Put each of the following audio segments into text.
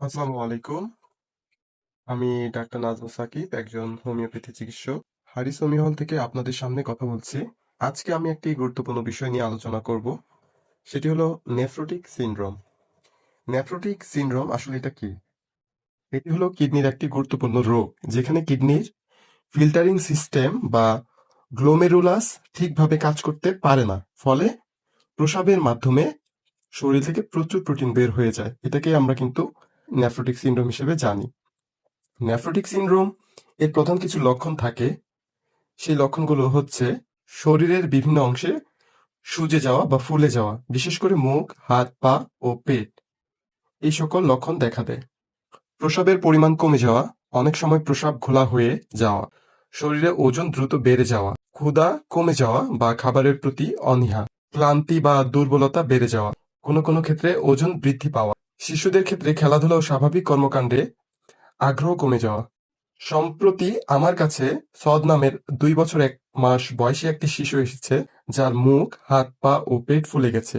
আসসালামু আলাইকুম। আমি ডাক্তার নাজমুল সাকিব, একজন হোমিওপ্যাথি চিকিৎসক। হারিস হোমিও হল থেকে আপনাদের সামনে কথা বলছি। আজকে আমি একটি গুরুত্বপূর্ণ বিষয় নিয়ে আলোচনা করব। সেটি হলো নেফ্রোটিক সিনড্রোম। নেফ্রোটিক সিনড্রোম আসলে এটা কি? এটি হলো কিডনির একটি গুরুত্বপূর্ণ রোগ, যেখানে কিডনির ফিল্টারিং সিস্টেম বা গ্লোমেরুলাস ঠিকভাবে কাজ করতে পারে না। ফলে প্রস্রাবের মাধ্যমে শরীর থেকে প্রচুর প্রোটিন বের হয়ে যায়। এটাকে আমরা কিন্তু নেফ্রোটিক সিনড্রোম হিসেবে জানি। নেফ্রোটিক সিনড্রোম এর প্রধান কিছু লক্ষণ থাকে। সেই লক্ষণগুলো হচ্ছে শরীরের বিভিন্ন অংশে সুজে যাওয়া বা ফুলে যাওয়া, বিশেষ করে মুখ, হাত, পা ও পেট। এই সকল লক্ষণ দেখা দেয়। প্রস্রাবের পরিমাণ কমে যাওয়া, অনেক সময় প্রস্রাব ঘোলা হয়ে যাওয়া, শরীরে ওজন দ্রুত বেড়ে যাওয়া, ক্ষুধা কমে যাওয়া বা খাবারের প্রতি অনীহা, ক্লান্তি বা দুর্বলতা বেড়ে যাওয়া, কোনো কোনো ক্ষেত্রে ওজন বৃদ্ধি পাওয়া, শিশুদের ক্ষেত্রে খেলাধুলা ও স্বাভাবিক কর্মকাণ্ডে আগ্রহ কমে যাওয়া। সম্প্রতি আমার কাছে সদ নামের ২ বছর ১ মাস বয়সী একটি শিশু এসেছে, যার মুখ, হাত, পা ও পেট ফুলে গেছে।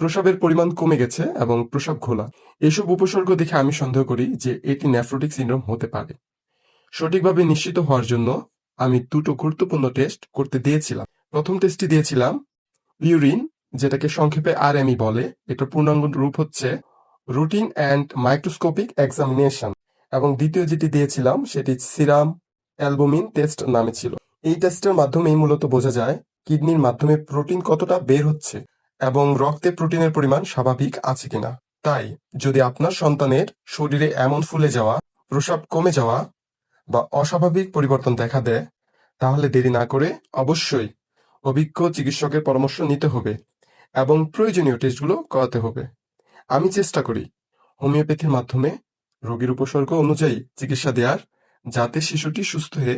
প্রস্রাবের পরিমাণ কমে গেছে এবং প্রস্রাব ঘোলা। এসব উপসর্গ দেখে আমি সন্দেহ করি যে এটি নেফ্রোটিক সিনড্রোম হতে পারে। সঠিকভাবে নিশ্চিত হওয়ার জন্য আমি ২টো গুরুত্বপূর্ণ টেস্ট করতে দিয়েছিলাম। প্রথম টেস্টটি দিয়েছিলাম ইউরিন, যেটাকে সংক্ষেপে আরএমই বলে। এটার পূর্ণাঙ্গ রূপ হচ্ছে রুটিন অ্যান্ড মাইক্রোস্কোপিক এক্সামিনেশন। এবং দ্বিতীয় যেটি দিয়েছিলাম সেটি সিরাম অ্যালবুমিন টেস্ট নামে ছিল। এই টেস্টের মাধ্যমেই মূলত বোঝা যায় কিডনির মাধ্যমে প্রোটিন কতটা বের হচ্ছে এবং রক্তে প্রোটিনের পরিমাণ স্বাভাবিক আছে কিনা। তাই যদি আপনার সন্তানের শরীরে এমন ফুলে যাওয়া, প্রস্রাব কমে যাওয়া বা অস্বাভাবিক পরিবর্তন দেখা দেয়, তাহলে দেরি না করে অবশ্যই অভিজ্ঞ চিকিৎসকের পরামর্শ নিতে হবে এবং প্রয়োজনীয় টেস্টগুলো করাতে হবে। আমি চেষ্টা করি হোমিওপ্যাথির মাধ্যমে রোগীর উপসর্গ অনুযায়ী চিকিৎসা দেওয়ার, যাতে শিশুটি সুস্থ হয়ে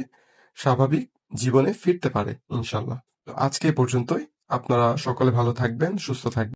স্বাভাবিক জীবনে ফিরতে পারে ইনশাল্লাহ। তো আজকে এ পর্যন্তই। আপনারা সকলে ভালো থাকবেন, সুস্থ থাকবেন।